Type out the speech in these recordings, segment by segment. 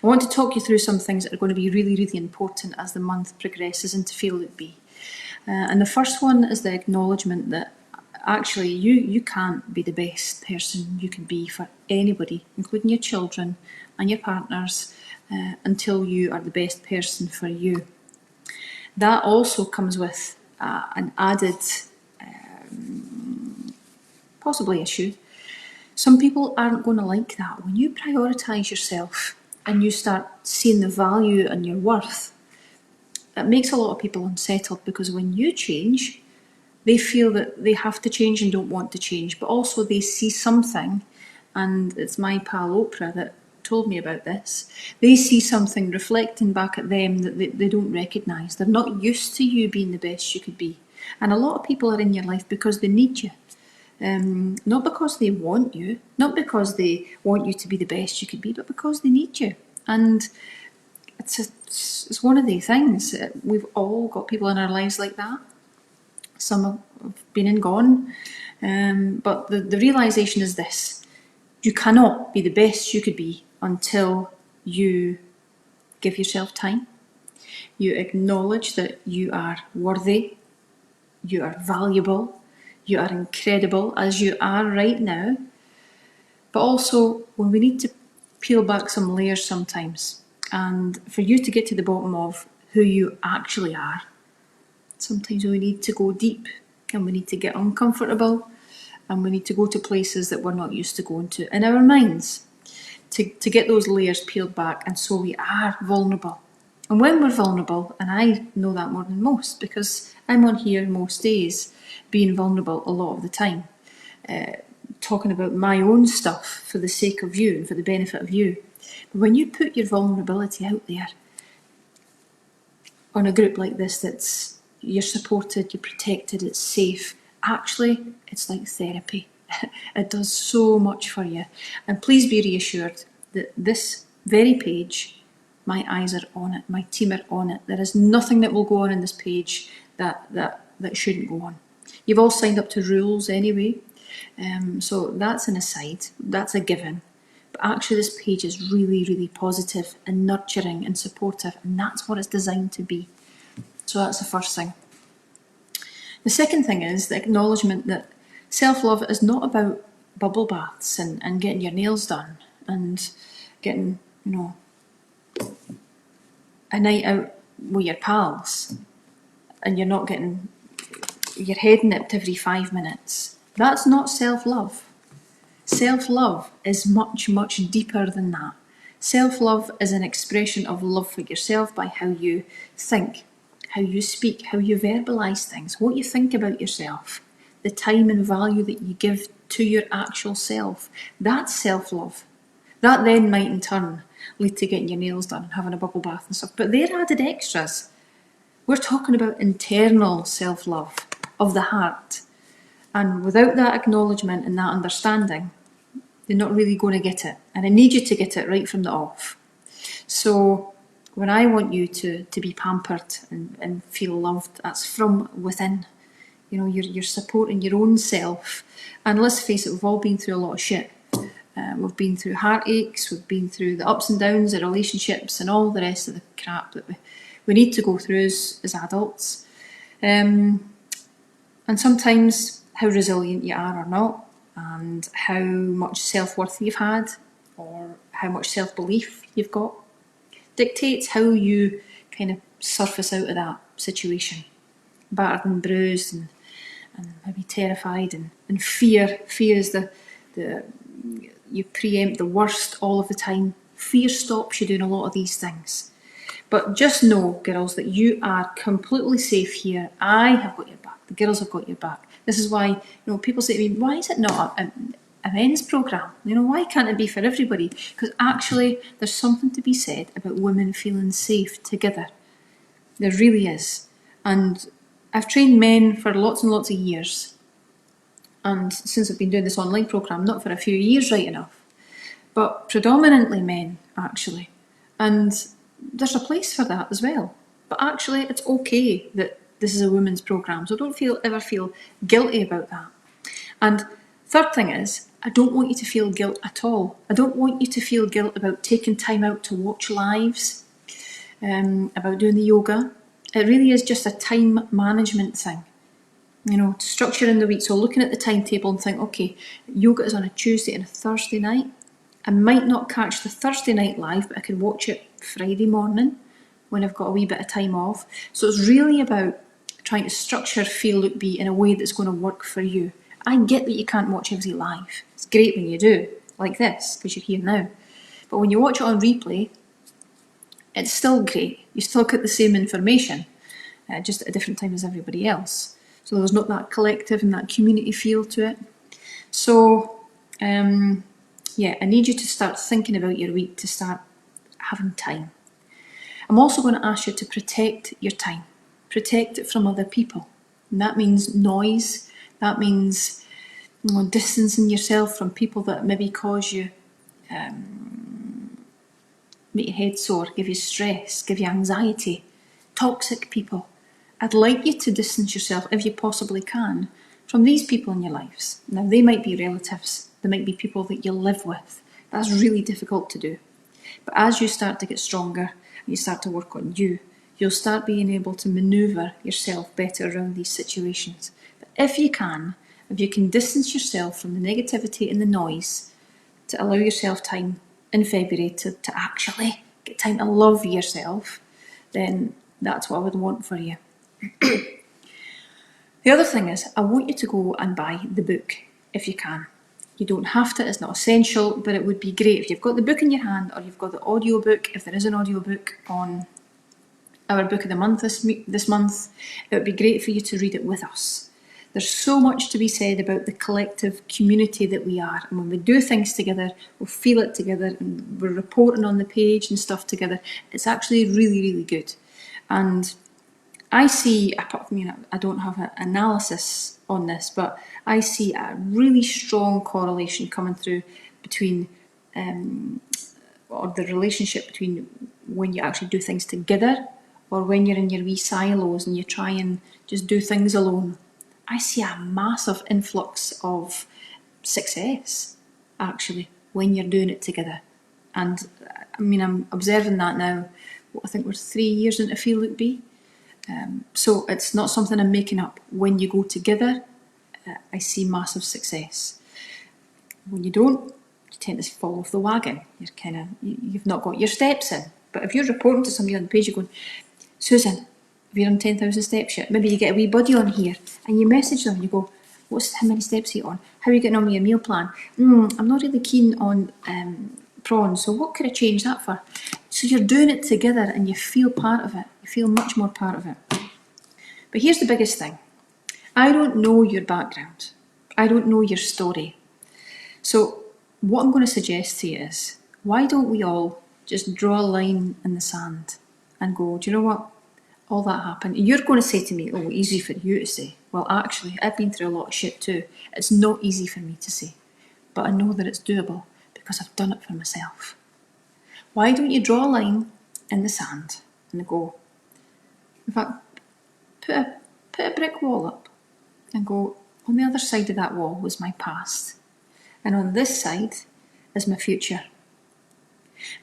I want to talk you through some things that are going to be really, really important as the month progresses and to feel it be. And the first one is the acknowledgement that actually you can't be the best person you can be for anybody, including your children and your partners, until you are the best person for you. That also comes with an added possibly issue. Some people aren't going to like that. When you prioritise yourself and you start seeing the value and your worth, it makes a lot of people unsettled, because when you change, they feel that they have to change and don't want to change, but also they see something, and it's my pal Oprah that told me about this, they see something reflecting back at them that they don't recognise. They're not used to you being the best you could be. And a lot of people are in your life because they need you. Not because they want you, not because they want you to be the best you could be, but because they need you. And it's one of the things. We've all got people in our lives like that. Some have been and gone. But the realisation is this: you cannot be the best you could be until you give yourself time. You acknowledge that you are worthy, you are valuable, you are incredible as you are right now. But also, when we need to peel back some layers sometimes, and for you to get to the bottom of who you actually are, sometimes we need to go deep, and we need to get uncomfortable, and we need to go to places that we're not used to going to in our minds to get those layers peeled back, and so we are vulnerable. And when we're vulnerable, and I know that more than most because I'm on here most days being vulnerable a lot of the time, talking about my own stuff for the sake of you and for the benefit of you. But when you put your vulnerability out there on a group like this, you're supported, you're protected, it's safe, actually it's like therapy. It does so much for you. And please be reassured that this very page, my eyes are on it, my team are on it. There is nothing that will go on in this page that shouldn't go on. You've all signed up to rules anyway, so that's an aside, that's a given. But actually this page is really, really positive and nurturing and supportive, and that's what it's designed to be. So that's the first thing. The second thing is the acknowledgement that self-love is not about bubble baths and getting your nails done and getting, a night out with your pals, and you're not getting your head nipped every 5 minutes. That's not self-love. Self-love is much, much deeper than that. Self-love is an expression of love for yourself by how you think, how you speak, how you verbalise things, what you think about yourself, the time and value that you give to your actual self. That's self-love. That then might in turn lead to getting your nails done and having a bubble bath and stuff, but they're added extras. We're talking about internal self-love of the heart. And without that acknowledgement and that understanding, you're not really going to get it. And I need you to get it right from the off. So when I want you to be pampered and feel loved, that's from within. You're supporting your own self. And let's face it, we've all been through a lot of shit. We've been through heartaches, we've been through the ups and downs of relationships and all the rest of the crap that we need to go through as adults. And sometimes how resilient you are or not, and how much self-worth you've had, or how much self-belief you've got, dictates how you kind of surface out of that situation. Battered and bruised and maybe terrified and fear. Fear is you preempt the worst all of the time. Fear stops you doing a lot of these things. But just know, girls, that you are completely safe here. I have got your back. The girls have got your back. This is why, people say to me, why is it not a men's programme? Why can't it be for everybody? Because actually, there's something to be said about women feeling safe together. There really is. And I've trained men for lots and lots of years. And since I've been doing this online programme, not for a few years right enough, but predominantly men, actually. And there's a place for that as well. But actually, it's okay that this is a women's programme, so don't ever feel guilty about that. And third thing is, I don't want you to feel guilt at all. I don't want you to feel guilt about taking time out to watch lives, about doing the yoga. It really is just a time management thing. Structure in the week. So looking at the timetable and think, okay, yoga is on a Tuesday and a Thursday night. I might not catch the Thursday night live, but I can watch it Friday morning when I've got a wee bit of time off. So it's really about trying to structure Feel Look Be in a way that's going to work for you. I get that you can't watch everything live. It's great when you do, like this, because you're here now. But when you watch it on replay, it's still great. You still get the same information, just at a different time as everybody else. So there's not that collective and that community feel to it. So, yeah, I need you to start thinking about your week, to start having time. I'm also going to ask you to protect your time. Protect it from other people. And that means noise. That means distancing yourself from people that maybe cause you, make your head sore, give you stress, give you anxiety, toxic people. I'd like you to distance yourself, if you possibly can, from these people in your lives. Now, they might be relatives, they might be people that you live with. That's really difficult to do. But as you start to get stronger and you start to work on you, you'll start being able to manoeuvre yourself better around these situations. But if you can distance yourself from the negativity and the noise to allow yourself time in February to actually get time to love yourself, then that's what I would want for you. The other thing is, I want you to go and buy the book if you can. You don't have to, it's not essential, but it would be great if you've got the book in your hand or you've got the audio book, if there is an audio book on our book of the month this month, it would be great for you to read it with us. There's so much to be said about the collective community that we are, and when we do things together, we'll feel it together, and we're reporting on the page and stuff together. It's actually really, really good. And I see, I don't have an analysis on this, but I see a really strong correlation coming through between, or the relationship between when you actually do things together or when you're in your wee silos and you try and just do things alone. I see a massive influx of success, actually, when you're doing it together. And I'm observing that now. I think we're 3 years into Feel Look Be. So it's not something I'm making up. When you go together, I see massive success. When you don't, you tend to fall off the wagon. You've not got your steps in. But if you're reporting to somebody on the page, you're going, Susan, have you done 10,000 steps yet? Maybe you get a wee buddy on here and you message them and you go, how many steps are you on? How are you getting on with your meal plan? I'm not really keen on prawns, so what could I change that for? So you're doing it together and you feel part of it. You feel much more part of it. But here's the biggest thing. I don't know your background. I don't know your story. So what I'm going to suggest to you is, why don't we all just draw a line in the sand and go, do you know what? All that happened. You're going to say to me, oh, easy for you to say. Well, actually, I've been through a lot of shit too. It's not easy for me to say, but I know that it's doable because I've done it for myself. Why don't you draw a line in the sand and go, in fact, put a brick wall up and go, on the other side of that wall was my past, and on this side is my future.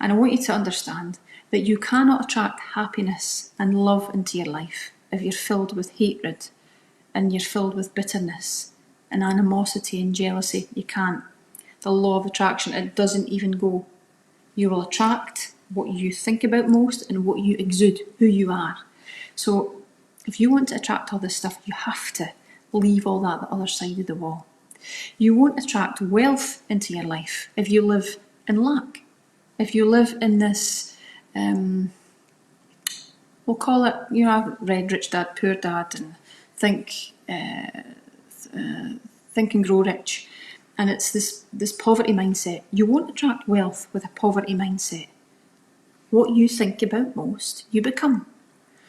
And I want you to understand that you cannot attract happiness and love into your life if you're filled with hatred and you're filled with bitterness and animosity and jealousy. You can't. The law of attraction, it doesn't even go. You will attract what you think about most and what you exude, who you are. So if you want to attract all this stuff, you have to leave all that the other side of the wall. You won't attract wealth into your life if you live in lack. If you live in this, we'll call it, I've read Rich Dad, Poor Dad and Think and Grow Rich. And it's this poverty mindset. You won't attract wealth with a poverty mindset. What you think about most, you become.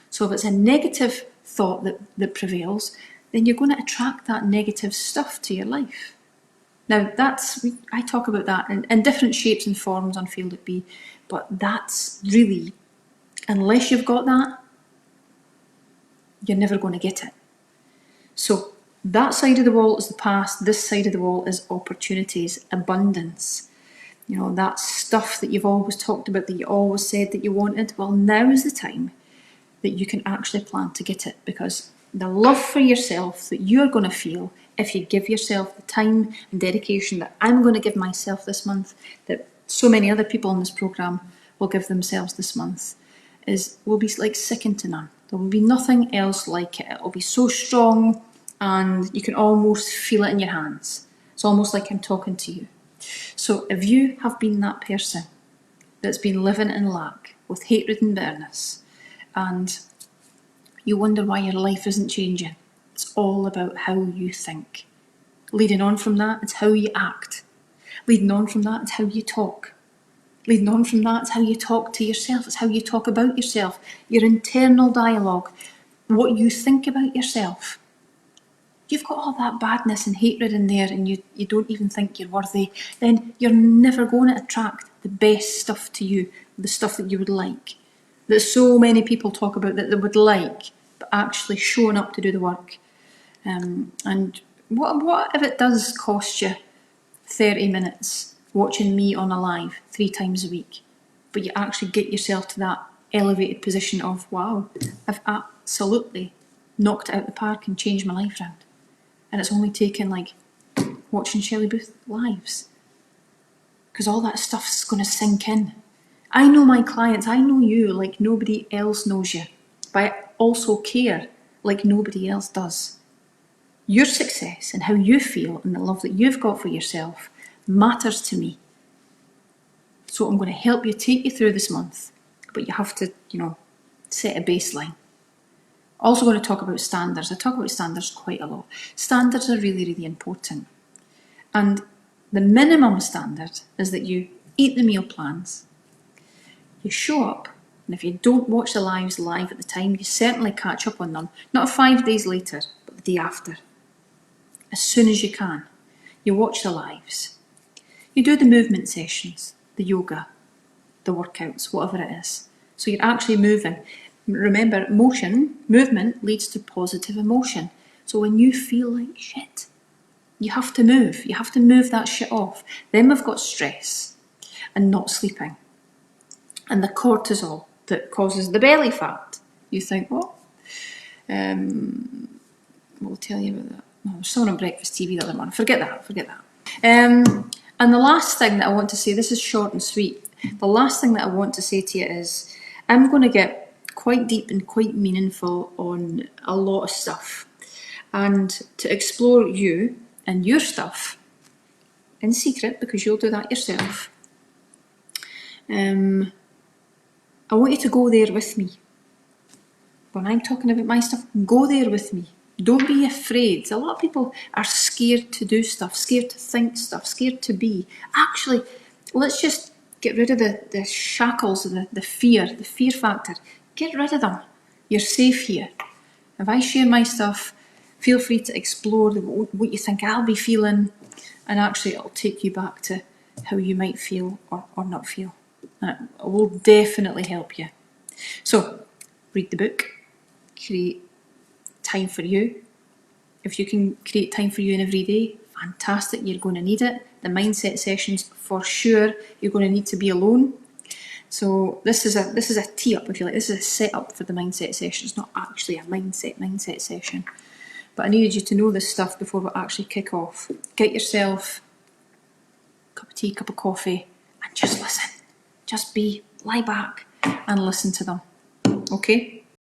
So if it's a negative thought that prevails, then you're going to attract that negative stuff to your life. Now, I talk about that in different shapes and forms on Feel Look Be, but that's really, unless you've got that, you're never going to get it. So That side of the wall is the past, this side of the wall is opportunities, abundance. You know, that stuff that you've always talked about, that you always said that you wanted. Well, now is the time that you can actually plan to get it, because the love for yourself that you're going to feel if you give yourself the time and dedication that I'm going to give myself this month, that so many other people in this programme will give themselves this month, will be like second to none. There will be nothing else like it. It will be so strong and you can almost feel it in your hands. It's almost like I'm talking to you. So if you have been that person that's been living in lack with hatred and bitterness, and you wonder why your life isn't changing, it's all about how you think. Leading on from that, it's how you act. Leading on from that, it's how you talk. Leading on from that, it's how you talk to yourself. It's how you talk about yourself. Your internal dialogue, what you think about yourself. You've got all that badness and hatred in there and you don't even think you're worthy, then you're never going to attract the best stuff to you, the stuff that you would like, that so many people talk about that they would like, but actually showing up to do the work. And what if it does cost you 30 minutes watching me on a live 3 times a week, but you actually get yourself to that elevated position of, wow, I've absolutely knocked it out the park and changed my life around. And it's only taken like watching Shelley Booth lives, because all that stuff's going to sink in. I know my clients, I know you like nobody else knows you, but I also care like nobody else does. Your success and how you feel and the love that you've got for yourself matters to me. So I'm going to help you, take you through this month, but you have to, set a baseline. Also going to talk about standards. I talk about standards quite a lot. Standards are really, really important. And the minimum standard is that you eat the meal plans, you show up, and if you don't watch the lives live at the time, you certainly catch up on them, not 5 days later, but the day after. As soon as you can, you watch the lives. You do the movement sessions, the yoga, the workouts, whatever it is. So you're actually moving. Remember, movement leads to positive emotion. So when you feel like shit, you have to move. You have to move that shit off. Then we've got stress and not sleeping. And the cortisol that causes the belly fat. You think, what? We'll tell you about that. No, there's someone on Breakfast TV the other one. Forget that. And the last thing that I want to say, this is short and sweet. The last thing that I want to say to you is, I'm going to get quite deep and quite meaningful on a lot of stuff. And to explore you and your stuff in secret, because you'll do that yourself, I want you to go there with me. When I'm talking about my stuff, go there with me. Don't be afraid. A lot of people are scared to do stuff, scared to think stuff, scared to be. Actually, let's just get rid of the shackles, the fear factor. Get rid of them. You're safe here. If I share my stuff, feel free to explore what you think I'll be feeling, and actually it'll take you back to how you might feel or not feel. And it will definitely help you. So, read the book, create time for you. If you can create time for you in every day, fantastic, you're going to need it. The mindset sessions, for sure, you're going to need to be alone. So this is a tee up, if you like. This is a setup for the mindset session. It's not actually a mindset session. But I needed you to know this stuff before we actually kick off. Get yourself a cup of tea, cup of coffee, and just listen. Just lie back and listen to them. Okay?